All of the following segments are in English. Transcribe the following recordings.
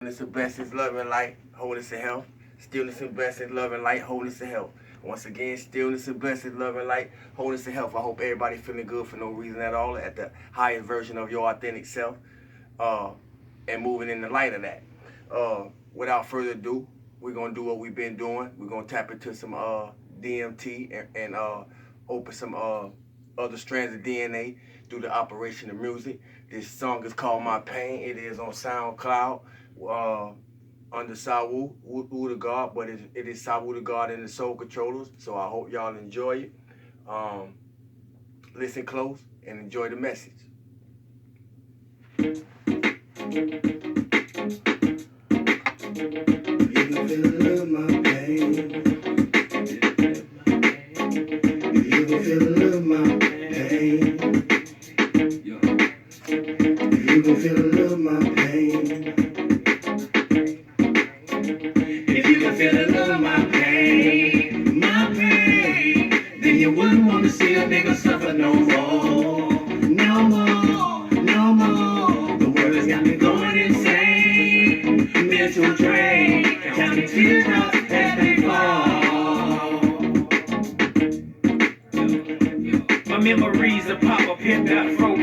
Stillness and blessings, love and light, wholeness and health. Stillness and blessings, love and light, wholeness and health. Once again, stillness and blessings, love and light, wholeness and health. I hope everybody feeling good for no reason at all, at the highest version of your authentic self, uh, and moving in the light of that. Without further ado, we're gonna do what we've been doing. We're gonna tap into some DMT and open some other strands of DNA through the operation of music. This song is called My Pain. It is on SoundCloud. Under Sawu, Wu the God, but it is Sawu the God and the Soul Controllers. So I hope y'all enjoy it. Listen close and enjoy the message. You can feel my pain. You can feel my pain. You can feel my pain. If you can feel the love of my pain, then you wouldn't want to see a nigga suffer no more, no more, no more. The world has got me going insane, mental drain, counting teardrops as they fall. My memories of pop-up hip, afro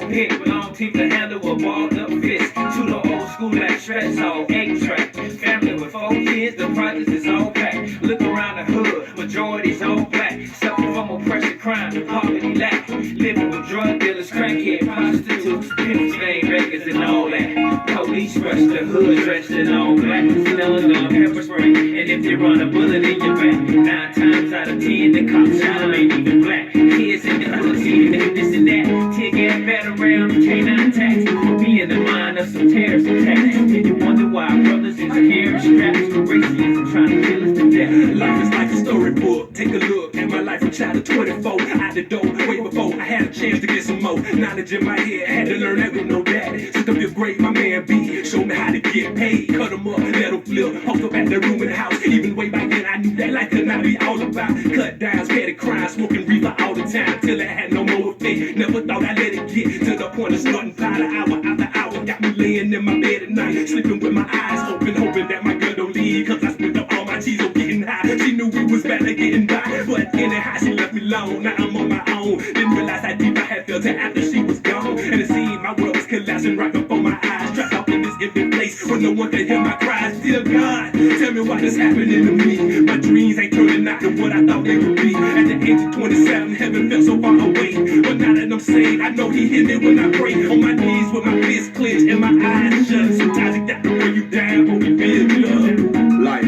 pick, with long teeth to handle a balled up fist. To the old school like stress all 8-track. Family with 4 kids, the projects is all packed. Look around the hood, majority's all black. Suffering from oppression, crime, poverty, lack. Living with drug dealers, crackhead, prostitutes, pimps, vein records, and all that. Police rush the hood, dressed in all black. Smelling of pepper spray, and if they run a bullet in your back, 9 times out of 10, the cops shot them ain't even black. Kids in the hood, seeing this and that. Tear gas battleground, canine attacks. Be in the mind of some terrorist attacks. And you wonder why brothers is scared, strapped for racism, trying to kill us to death. Life is like a storybook. Take a look at my life from child to 24. Out the door, way before I had a chance to get some more knowledge in my head. Had to learn that with no daddy. Took up your grade, my man B. Showed me how to get paid. Cut them up, let them flip. Hooked up at the room in the house. Even way back then, I knew that life could not be all about cut downs, petty crime, smoking reefer all the time till it had no more effect. Never thought I'd let it get to the point of snorting powder hour after hour. Got me laying in my bed at night, sleeping with my eyes open, hoping that my girl don't leave. Cause I spent up all my cheese on getting high. She knew we was better getting by, but anyhow she left me alone. Now I'm on my own. Didn't realize how deep I had felt her after she was gone. And it seemed my world was collapsing right before my eyes. Trapped up in this empty place where no one could hear my cries. Dear God, tell me why this happening to me. My dreams ain't turning out to what I thought they would be. At the age of 27, heaven felt so far away. But now that I'm saved, I know he hear me when I pray. On my knees with my fists clenched and my eyes shut. Sometimes it got to weigh you down, but we feel love. Life,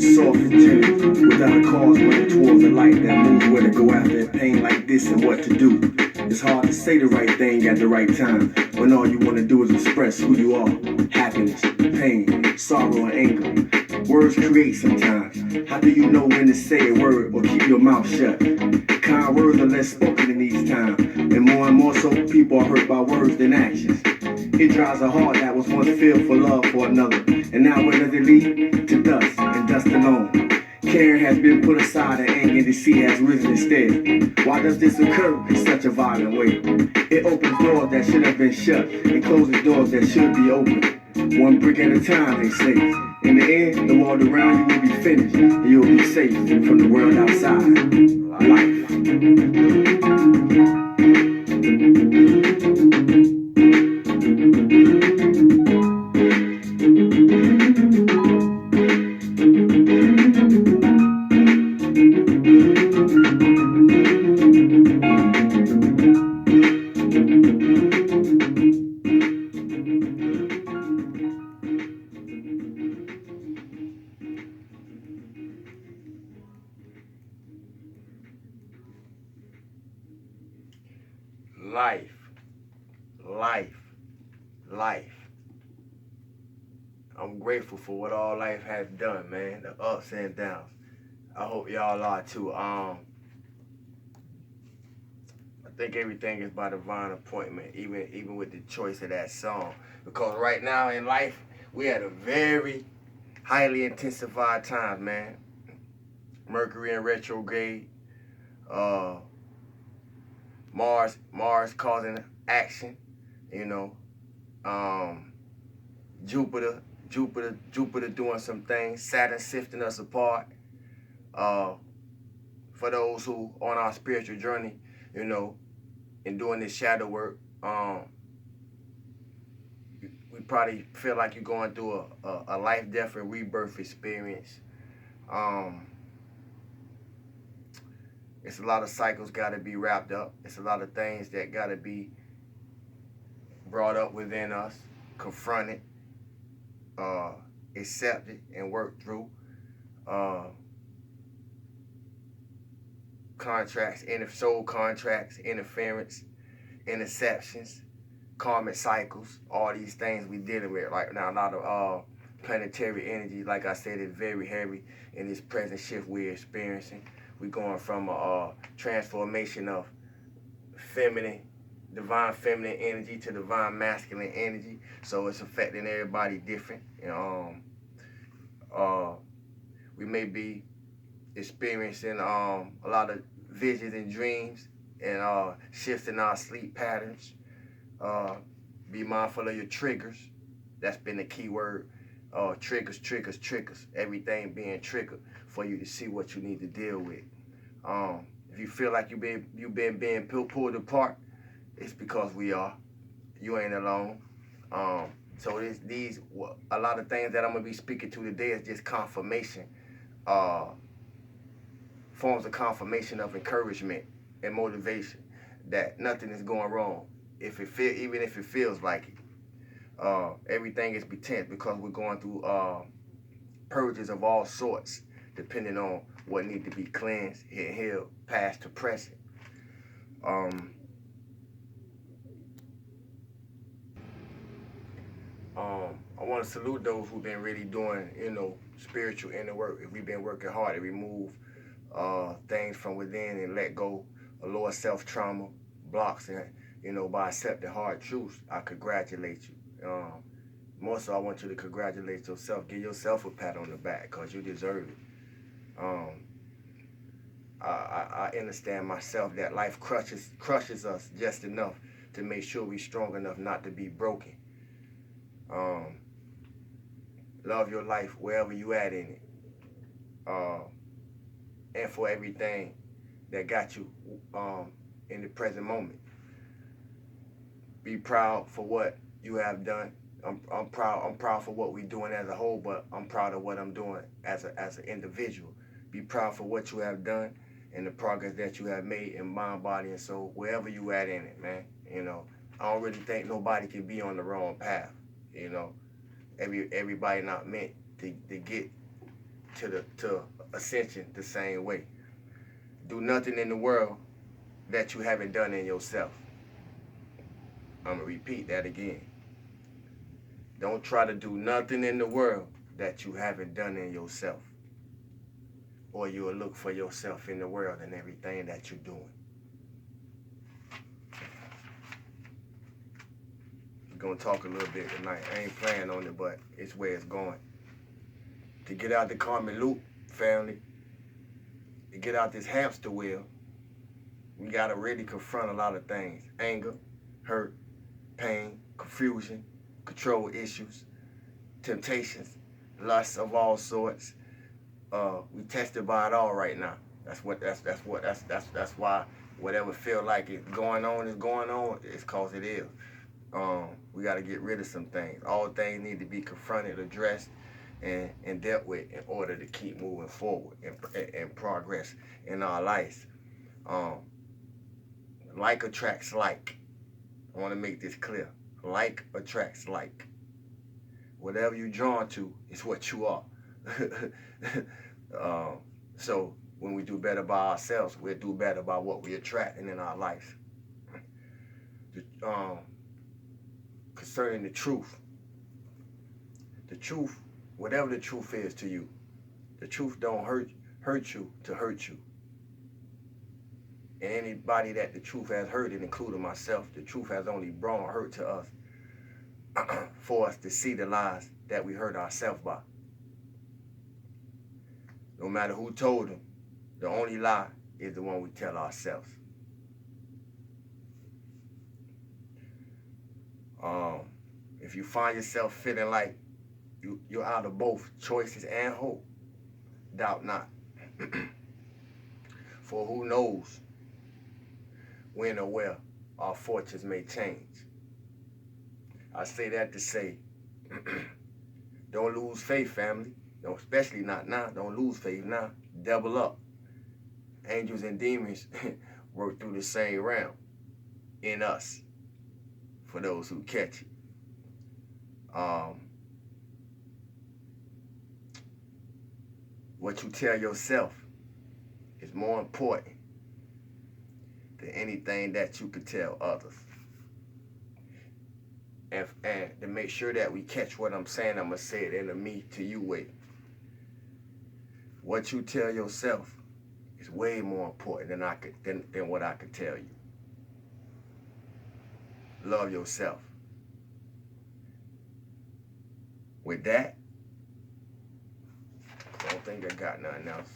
soft and gentle, without a cause running towards the light that moves where to go after a pain like this and what to do. It's hard to say the right thing at the right time when all you want to do is express who you are. Happiness, pain, sorrow, and anger. Words create sometimes. How do you know when to say a word or keep your mouth shut? Kind words are less spoken in these times, and more so people are hurt by words than actions. It drives a heart that was once filled for love for another, and now where does it lead? To dust, and dust alone. Care has been put aside and anger and deceit has risen instead. Why does this occur in such a violent way? It opens doors that should have been shut and closes doors that should be open. One brick at a time, they say. In the end, the world around you will be finished and you'll be safe from the world outside. Life. Life, life, life. I'm grateful for what all life has done, man. The ups and downs. I hope y'all are too. I think everything is by divine appointment, even with the choice of that song. Because right now in life, we had a very highly intensified time, man. Mercury in retrograde. Mars causing action, you know. Jupiter Jupiter doing some things, Saturn sifting us apart. For those who on our spiritual journey, you know, and doing this shadow work, we probably feel like you're going through a life, death, and rebirth experience. It's a lot of cycles got to be wrapped up. It's a lot of things that got to be brought up within us, confronted, accepted, and worked through. Contracts, soul contracts, interference, interceptions, karmic cycles, all these things we dealing with right now. A lot of planetary energy, like I said, is very heavy in this present shift we're experiencing. We're going from a transformation of divine feminine energy to divine masculine energy. So it's affecting everybody different. We may be experiencing a lot of visions and dreams and shifts in our sleep patterns. Be mindful of your triggers. That's been the key word. Triggers. Everything being triggered for you to see what you need to deal with. If you feel like you've been being pulled apart, it's because we are. You ain't alone. So a lot of things that I'm gonna be speaking to today is just confirmation, forms of confirmation of encouragement and motivation that nothing is going wrong. Even if it feels like it, everything is pretend because we're going through purges of all sorts, depending on what needs to be cleansed, healed, past to present. I want to salute those who've been really doing, spiritual inner work. If we've been working hard to remove things from within and let go of lower self trauma, blocks, and by accepting hard truths, I congratulate you. More so, I want you to congratulate yourself. Give yourself a pat on the back because you deserve it. I understand myself that life crushes us just enough to make sure we're strong enough not to be broken. Love your life wherever you at in it. And for everything that got you in the present moment. Be proud for what you have done. I'm proud for what we're doing as a whole, but I'm proud of what I'm doing as an individual. Be proud for what you have done and the progress that you have made in mind, body, and soul, wherever you at in it, man. I don't really think nobody can be on the wrong path. Everybody not meant to get to ascension the same way. Do nothing in the world that you haven't done in yourself. I'm gonna repeat that again. Don't try to do nothing in the world that you haven't done in yourself, or you will look for yourself in the world and everything that you're doing. We're gonna talk a little bit tonight. I ain't planning on it, but it's where it's going. To get out the karmic loop, family, to get out this hamster wheel, we gotta really confront a lot of things. Anger, hurt, pain, confusion, control issues, temptations, lusts of all sorts. We tested by it all right now. That's why whatever feel like it's going on, it's cause it is. We got to get rid of some things. All things need to be confronted, addressed, and dealt with in order to keep moving forward and progress in our lives. Like attracts like. I want to make this clear. Like attracts like. Whatever you're drawn to is what you are. So when we do better by ourselves, we'll do better by what we attracting in our life. Concerning the truth, whatever the truth is to you, the truth don't hurt you to hurt you. And anybody that the truth has hurted, including myself, the truth has only brought hurt to us for us to see the lies that we hurt ourselves by. No matter who told them, the only lie is the one we tell ourselves. If you find yourself feeling like You're out of both choices and hope. Doubt not. For who knows when or where our fortunes may change. I say that to say, don't lose faith, family. Don't, especially not now. Don't lose faith now. Double up. Angels and demons work through the same realm in us, for those who catch it. What you tell yourself is more important than anything that you could tell others. And to make sure that we catch what I'm saying, I'm going to say it in a me to you way. What you tell yourself is way more important than what I could tell you. Love yourself. With that, I don't think I got nothing else.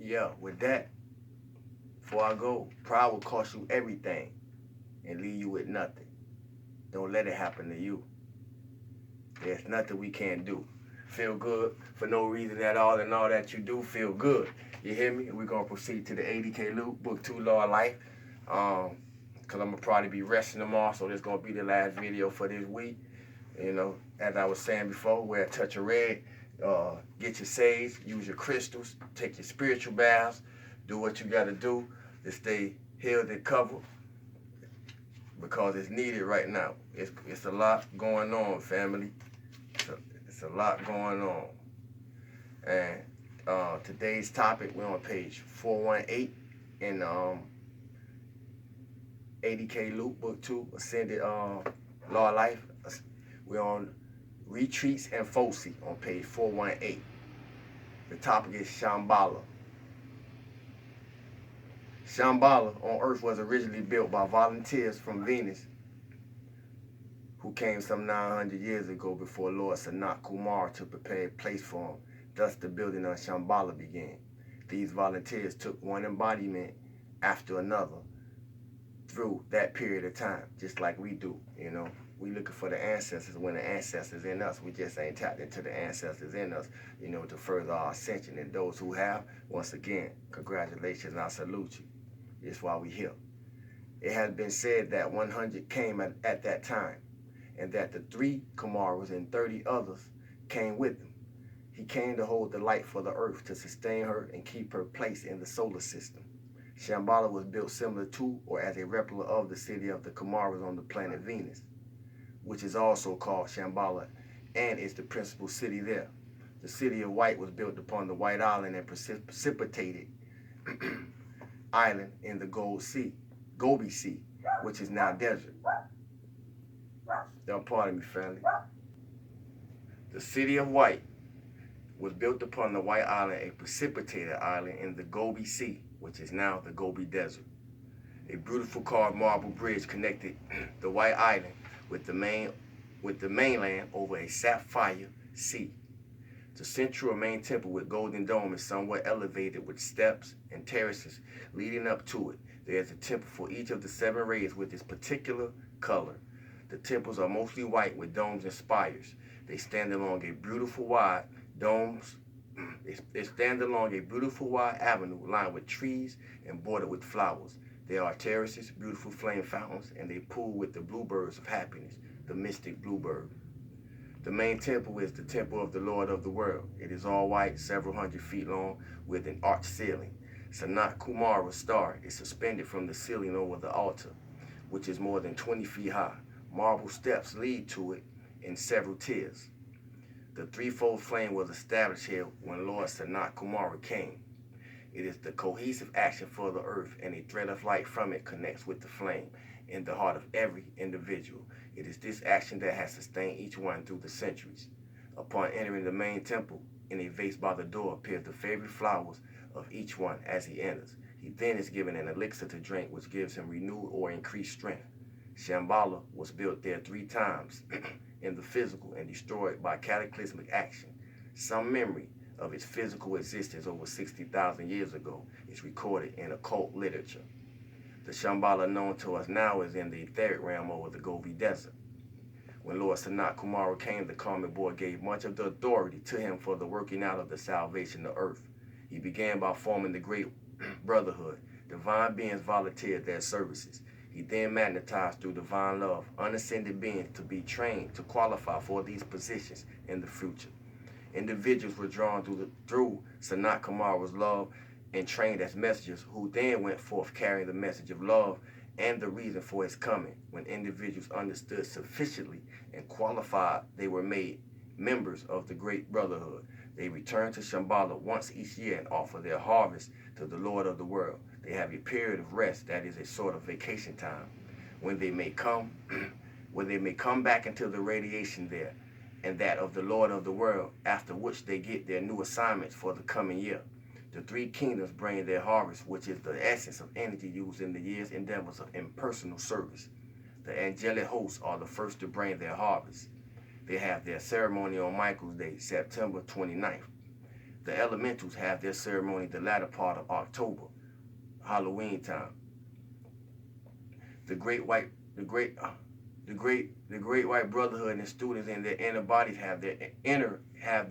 Yeah, with that, before I go, pride will cost you everything and leave you with nothing. Don't let it happen to you. There's nothing we can't do. Feel good for no reason at all, and all that you do, feel good. You hear me? We're going to proceed to the Bk2 loop, Bk2 Law of Life. Because I'm going to probably be resting tomorrow, so this is going to be the last video for this week. You know, as I was saying before, wear a touch of red. Get your sage, use your crystals, take your spiritual baths, do what you got to do to stay healed and covered, because it's needed right now. It's a lot going on, family. It's a lot going on. And today's topic, we're on page 418 in 80K Loop, Book 2, Ascended Law of Life. We're on Retreats and Foci on page 418. The topic is Shamballa. Shamballa on Earth was originally built by volunteers from Venus who came some 900 years ago before Lord Sanat Kumar to prepare a place for him. Thus the building of Shamballa began. These volunteers took one embodiment after another through that period of time, just like we do, you know. We looking for the ancestors when the ancestors in us. We just ain't tapped into the ancestors in us, you know, to further our ascension. And those who have, once again, congratulations, I salute you. It's why we here. It has been said that 100 came at that time, and that the 3 Kumaras and 30 others came with him. He came to hold the light for the earth, to sustain her and keep her place in the solar system. Shamballa was built similar to, or as a replica of, the city of the Kumaras on the planet Venus, which is also called Shamballa, and is the principal city there. The city of White was built upon the White Island and precipitated island in the Gobi Sea, which is now desert. Don't pardon me, family. The city of White was built upon the White Island, a precipitated island in the Gobi Sea, which is now the Gobi Desert. A beautiful carved marble bridge connected the White Island with the mainland over a sapphire sea. The central main temple with golden dome is somewhat elevated with steps and terraces leading up to it. There is a temple for each of the 7 rays with its particular color. The temples are mostly white with domes and spires. They stand along a beautiful wide avenue lined with trees and bordered with flowers. There are terraces, beautiful flame fountains, and they pool with the bluebirds of happiness, the mystic bluebird. The main temple is the temple of the Lord of the world. It is all white, several hundred feet long, with an arched ceiling. Sanat Kumara's star is suspended from the ceiling over the altar, which is more than 20 feet high. Marble steps lead to it in several tiers. The threefold flame was established here when Lord Sanat Kumara came. It is the cohesive action for the earth, and a thread of light from it connects with the flame in the heart of every individual. It is this action that has sustained each one through the centuries. Upon entering the main temple, in a vase by the door appears the favorite flowers of each one as he enters. He then is given an elixir to drink, which gives him renewed or increased strength. Shamballa was built there 3 times in the physical and destroyed by cataclysmic action. Some memory of its physical existence over 60,000 years ago is recorded in occult literature. The Shamballa known to us now is in the etheric realm over the Gobi Desert. When Lord Sanat Kumara came, the Karmic Board gave much of the authority to him for the working out of the salvation of earth. He began by forming the Great Brotherhood. Divine beings volunteered their services. He then magnetized through divine love unascended beings to be trained to qualify for these positions in the future. Individuals were drawn through Sanat Kumara's love and trained as messengers, who then went forth carrying the message of love and the reason for his coming. When individuals understood sufficiently and qualified, they were made members of the Great Brotherhood. They return to Shamballa once each year and offer their harvest to the Lord of the world. They have a period of rest, that is a sort of vacation time, when they may come back into the radiation there and that of the Lord of the world, after which they get their new assignments for the coming year. The three kingdoms bring their harvest, which is the essence of energy used in the year's endeavors of impersonal service. The angelic hosts are the first to bring their harvest. They have their ceremony on Michael's Day, September 29th. The elementals have their ceremony the latter part of October, Halloween time. The Great White Brotherhood and students in their inner bodies have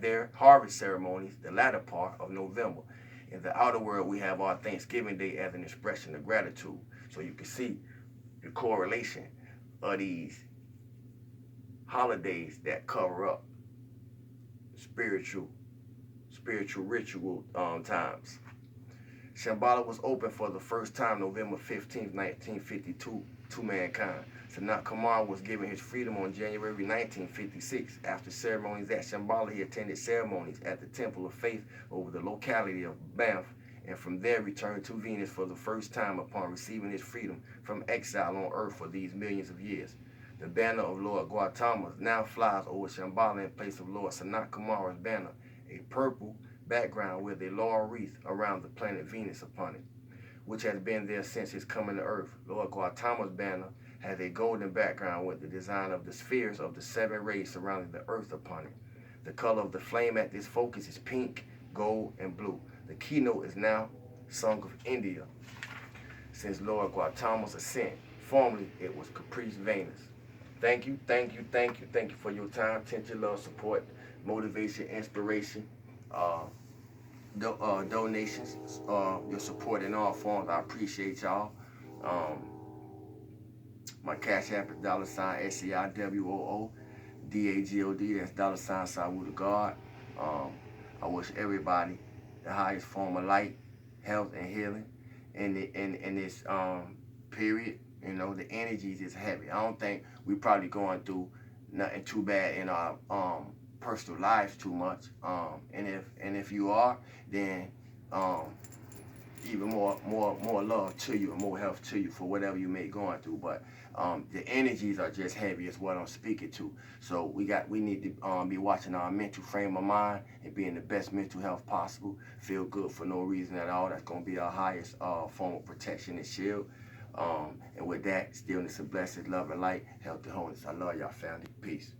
their harvest ceremonies the latter part of November. In the outer world, we have our Thanksgiving Day as an expression of gratitude. So you can see the correlation of these holidays that cover up spiritual ritual times. Shamballa was opened for the first time November 15, 1952 to mankind. Sanat Kumara was given his freedom on January 1956. After ceremonies at Shamballa, he attended ceremonies at the Temple of Faith over the locality of Banff, and from there returned to Venus for the first time upon receiving his freedom from exile on Earth for these millions of years. The banner of Lord Gautama now flies over Shamballa in place of Lord Sanat Kumara's banner, a purple background with a laurel wreath around the planet Venus upon it, which has been there since his coming to Earth. Lord Gautama's banner has a golden background with the design of the spheres of the seven rays surrounding the Earth upon it. The color of the flame at this focus is pink, gold, and blue. The keynote is now Song of India since Lord Gautama's ascent. Formerly, it was Caprice Venus. Thank you for your time, attention, love, support, motivation, inspiration, donations, your support in all forms. I appreciate y'all. My Cash App is $SEIWOO DAGOD. That's $Sawuda God. I wish everybody the highest form of light, health, and healing in this period. You know, the energies is heavy. I don't think we probably going through nothing too bad in our personal lives too much. And if you are, then even more love to you and more health to you for whatever you may going through. But the energies are just heavy is what I'm speaking to. So we need to be watching our mental frame of mind and be in the best mental health possible. Feel good for no reason at all. That's going to be our highest form of protection and shield. And with that, stillness and blessings, love and light, health and wholeness. I love y'all, family. Peace.